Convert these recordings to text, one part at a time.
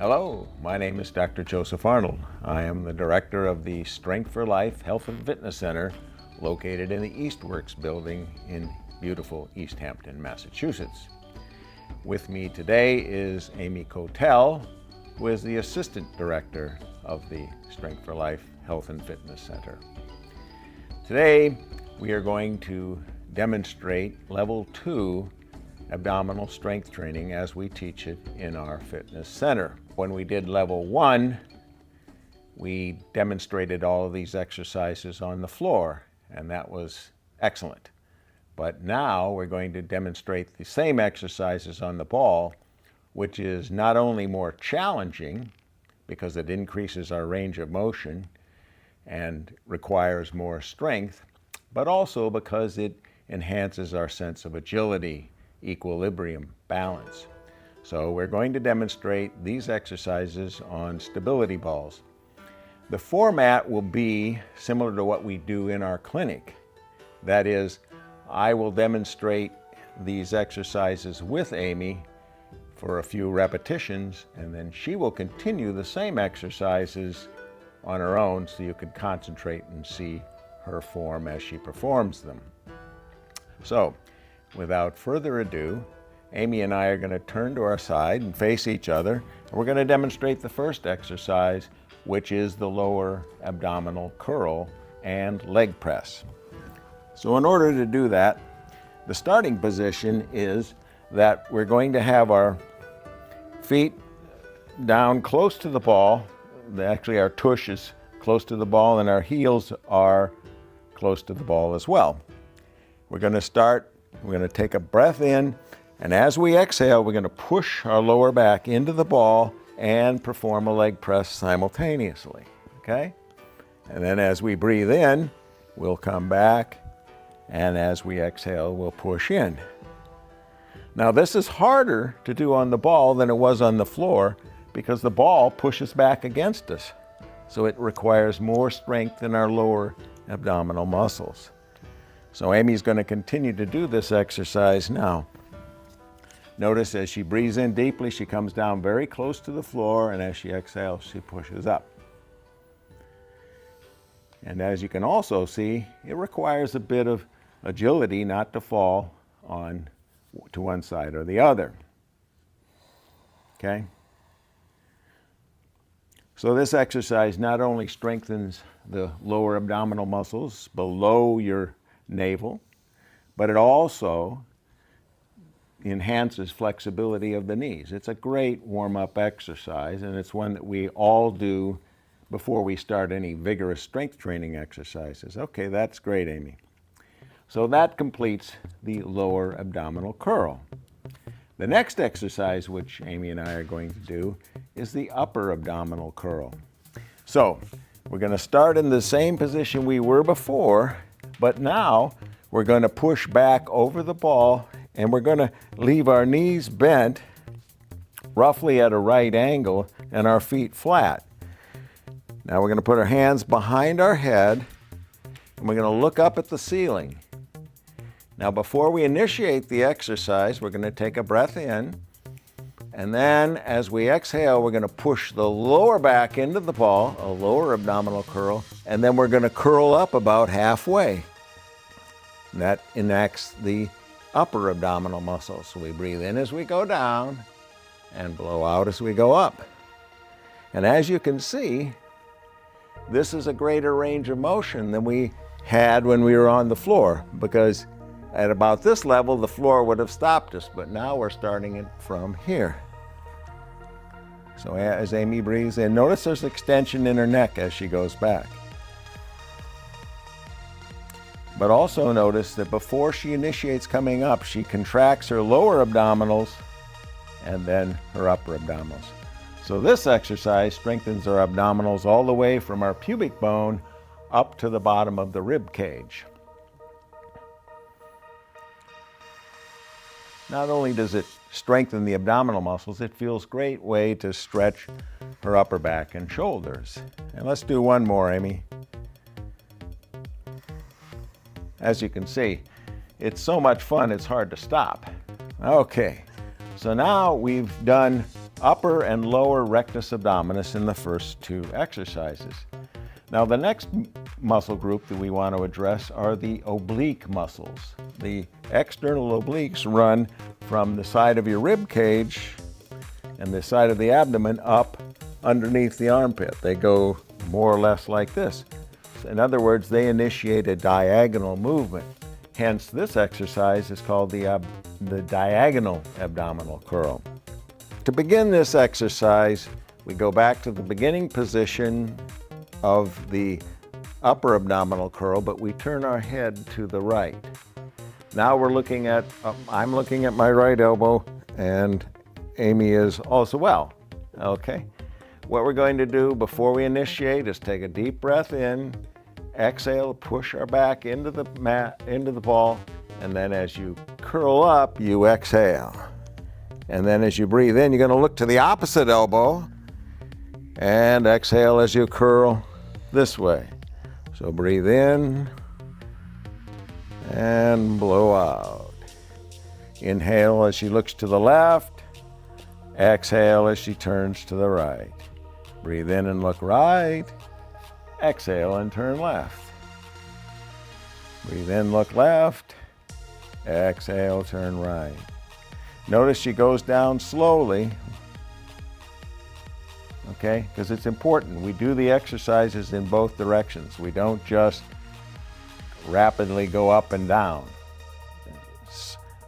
Hello, my name is Dr. Josef Arnould. I am the director of the Strength for Life Health and Fitness Center located in the Eastworks building in beautiful East Hampton, Massachusetts. With me today is Amy Cotel, who is the assistant director of the Strength for Life Health and Fitness Center. Today, we are going to demonstrate level 2 abdominal strength training as we teach it in our fitness center. When we did level 1, we demonstrated all of these exercises on the floor, and that was excellent. But now we're going to demonstrate the same exercises on the ball, which is not only more challenging because it increases our range of motion and requires more strength, but also because it enhances our sense of agility, equilibrium, balance. So we're going to demonstrate these exercises on stability balls. The format will be similar to what we do in our clinic. That is, I will demonstrate these exercises with Amy for a few repetitions, and then she will continue the same exercises on her own so you can concentrate and see her form as she performs them. So, without further ado, Amy and I are going to turn to our side and face each other, and we're going to demonstrate the first exercise, which is the lower abdominal curl and leg press. So in order to do that, the starting position is that we're going to have our feet down close to the ball. Actually, our tush is close to the ball and our heels are close to the ball as well. We're going to take a breath in, and as we exhale, we're going to push our lower back into the ball and perform a leg press simultaneously, okay? And then as we breathe in, we'll come back, and as we exhale, we'll push in. Now this is harder to do on the ball than it was on the floor because the ball pushes back against us. So it requires more strength in our lower abdominal muscles. So Amy's going to continue to do this exercise now. Notice as she breathes in deeply, she comes down very close to the floor, and as she exhales, she pushes up. And as you can also see, it requires a bit of agility not to fall on to one side or the other. Okay? So this exercise not only strengthens the lower abdominal muscles below your navel, but it also enhances flexibility of the knees. It's a great warm-up exercise, and it's one that we all do before we start any vigorous strength training exercises. Okay, that's great, Amy. So that completes the lower abdominal curl. The next exercise, which Amy and I are going to do, is the upper abdominal curl. So we're going to start in the same position we were before, but now we're going to push back over the ball, and we're going to leave our knees bent roughly at a right angle and our feet flat. Now we're going to put our hands behind our head, and we're going to look up at the ceiling. Now before we initiate the exercise, we're going to take a breath in, and then as we exhale, we're going to push the lower back into the ball, a lower abdominal curl, and then we're going to curl up about halfway. And that enacts the upper abdominal muscles. So we breathe in as we go down and blow out as we go up. And as you can see, this is a greater range of motion than we had when we were on the floor, because at about this level, the floor would have stopped us, but now we're starting it from here. So as Amy breathes in, notice there's extension in her neck as she goes back. But also notice that before she initiates coming up, she contracts her lower abdominals and then her upper abdominals. So this exercise strengthens our abdominals all the way from our pubic bone up to the bottom of the rib cage. Not only does it strengthen the abdominal muscles, it feels a great way to stretch her upper back and shoulders. And let's do one more, Amy. As you can see, it's so much fun, it's hard to stop. Okay, so now we've done upper and lower rectus abdominis in the first two exercises. Now the next muscle group that we want to address are the oblique muscles. The external obliques run from the side of your rib cage and the side of the abdomen up underneath the armpit. They go more or less like this. In other words, they initiate a diagonal movement. Hence, this exercise is called the diagonal abdominal curl. To begin this exercise, we go back to the beginning position of the upper abdominal curl, but we turn our head to the right. Now we're looking at, I'm looking at my right elbow, and Amy is also well. Okay. What we're going to do before we initiate is take a deep breath in, exhale, push our back into the mat, into the ball, and then as you curl up, you exhale. And then as you breathe in, you're going to look to the opposite elbow and exhale as you curl this way. So breathe in and blow out. Inhale as she looks to the left, exhale as she turns to the right. Breathe in and look right, exhale and turn left. Breathe in, look left, exhale, turn right. Notice she goes down slowly, okay? Because it's important. We do the exercises in both directions. We don't just rapidly go up and down.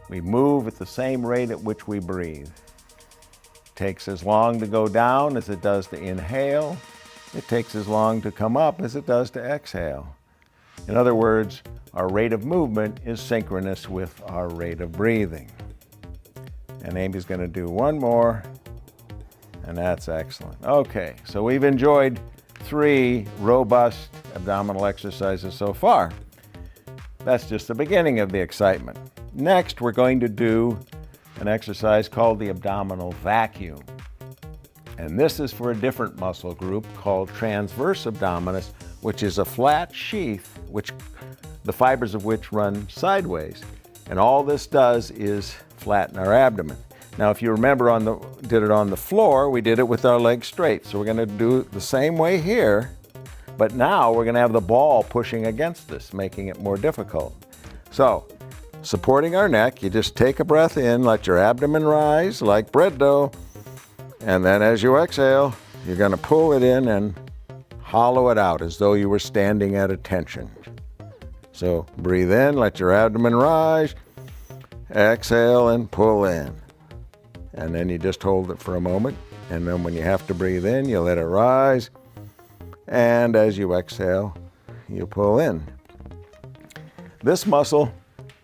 We move at the same rate at which we breathe. It takes as long to go down as it does to inhale. It takes as long to come up as it does to exhale. In other words, our rate of movement is synchronous with our rate of breathing. And Amy's going to do one more, and that's excellent. Okay, so we've enjoyed 3 robust abdominal exercises so far. That's just the beginning of the excitement. Next, we're going to do an exercise called the abdominal vacuum. And this is for a different muscle group called transverse abdominis, which is a flat sheath, which the fibers of which run sideways. And all this does is flatten our abdomen. Now, if you remember, did it on the floor, we did it with our legs straight. So we're going to do it the same way here, but now we're going to have the ball pushing against us, making it more difficult. So, supporting our neck, you just take a breath in, let your abdomen rise like bread dough, and then as you exhale, you're going to pull it in and hollow it out as though you were standing at attention. So breathe in, let your abdomen rise, exhale and pull in. And then you just hold it for a moment. And then when you have to breathe in, you let it rise. And as you exhale, you pull in. This muscle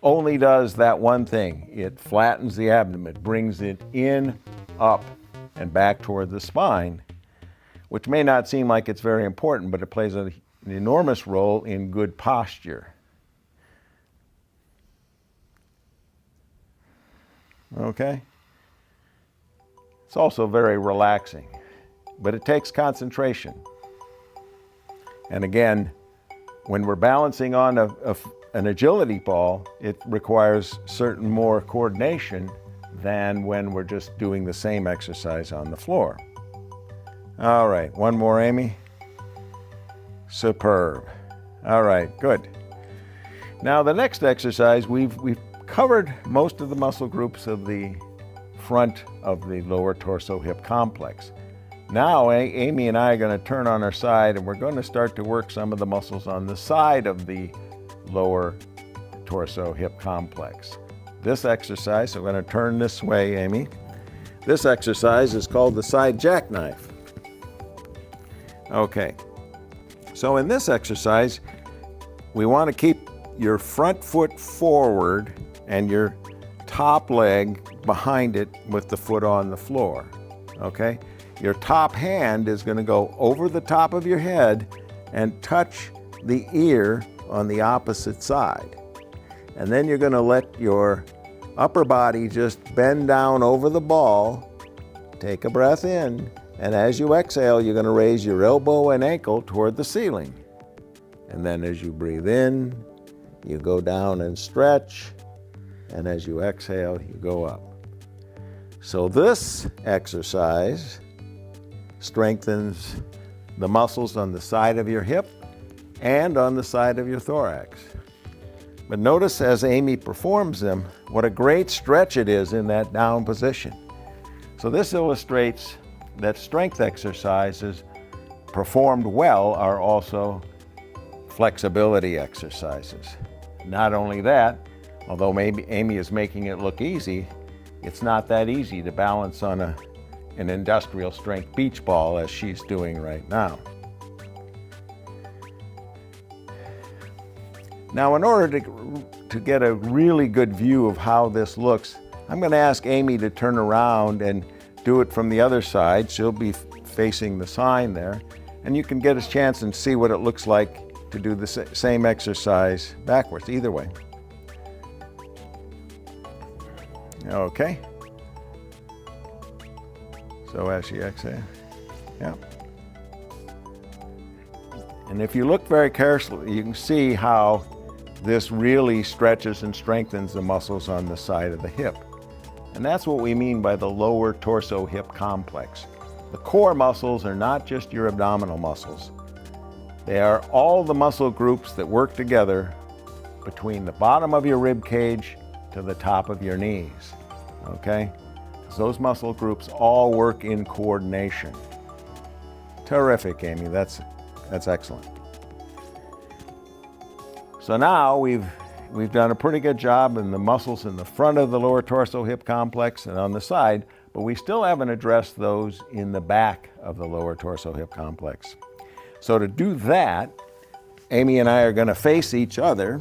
only does that one thing. It flattens the abdomen, brings it in, up, and back toward the spine, which may not seem like it's very important, but it plays an enormous role in good posture. Okay? It's also very relaxing, but it takes concentration. And again, when we're balancing on an agility ball, it requires certain more coordination than when we're just doing the same exercise on the floor. All right, one more, Amy. Superb. All right, good. Now the next exercise, we've covered most of the muscle groups of the front of the lower torso hip complex. Now Amy and I are going to turn on our side and we're going to start to work some of the muscles on the side of the lower torso hip complex. This exercise, so we're going to turn this way, Amy. This exercise is called the side jackknife. Okay, so in this exercise, we want to keep your front foot forward and your top leg behind it with the foot on the floor, okay? Your top hand is going to go over the top of your head and touch the ear on the opposite side. And then you're going to let your upper body just bend down over the ball, take a breath in, and as you exhale, you're going to raise your elbow and ankle toward the ceiling. And then as you breathe in, you go down and stretch, and as you exhale, you go up. So this exercise strengthens the muscles on the side of your hip and on the side of your thorax. But notice as Amy performs them, what a great stretch it is in that down position. So this illustrates that strength exercises performed well are also flexibility exercises. Not only that, although maybe Amy is making it look easy, it's not that easy to balance on an industrial strength beach ball as she's doing right now. Now, in order to get a really good view of how this looks, I'm going to ask Amy to turn around and do it from the other side. She'll be facing the sign there, and you can get a chance and see what it looks like to do the same exercise backwards, either way. Okay. So as she exhales, yeah. And if you look very carefully, you can see how this really stretches and strengthens the muscles on the side of the hip. And that's what we mean by the lower torso hip complex. The core muscles are not just your abdominal muscles. They are all the muscle groups that work together between the bottom of your rib cage to the top of your knees, okay? So those muscle groups all work in coordination. Terrific, Amy, that's excellent. So now we've done a pretty good job in the muscles in the front of the lower torso hip complex and on the side, but we still haven't addressed those in the back of the lower torso hip complex. So to do that, Amy and I are going to face each other,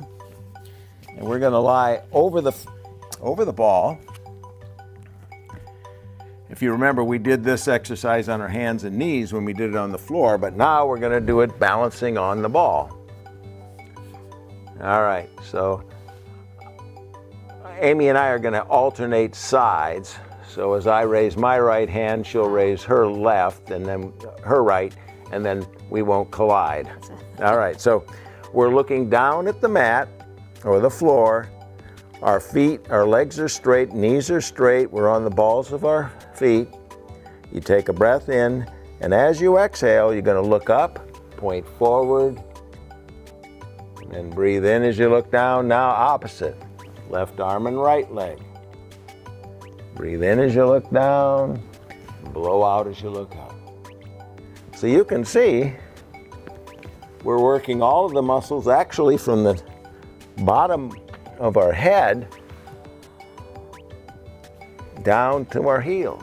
and we're going to lie over the ball. If you remember, we did this exercise on our hands and knees when we did it on the floor, but now we're going to do it balancing on the ball. All right, so Amy and I are going to alternate sides. So as I raise my right hand, she'll raise her left, and then her right, and then we won't collide. All right, so we're looking down at the mat or the floor. Our legs are straight, knees are straight. We're on the balls of our feet. You take a breath in, and as you exhale, you're going to look up, point forward, and breathe in as you look down. Now opposite, left arm and right leg. Breathe in as you look down, blow out as you look up. So you can see we're working all of the muscles actually from the bottom of our head down to our heels.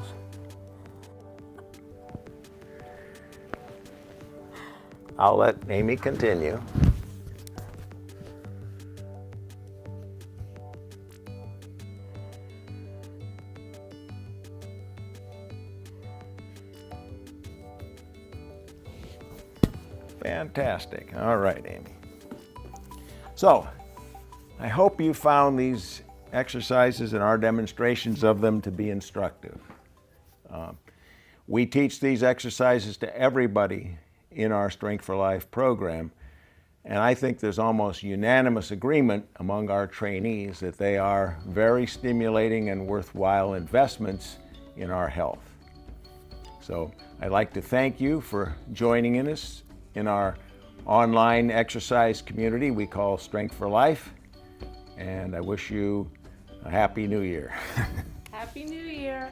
I'll let Amy continue. Fantastic. All right, Amy. So, I hope you found these exercises and our demonstrations of them to be instructive. We teach these exercises to everybody in our Strength for Life program, and I think there's almost unanimous agreement among our trainees that they are very stimulating and worthwhile investments in our health. So I'd like to thank you for joining us in our online exercise community we call Strength for Life, and I wish you a Happy New Year. Happy New Year.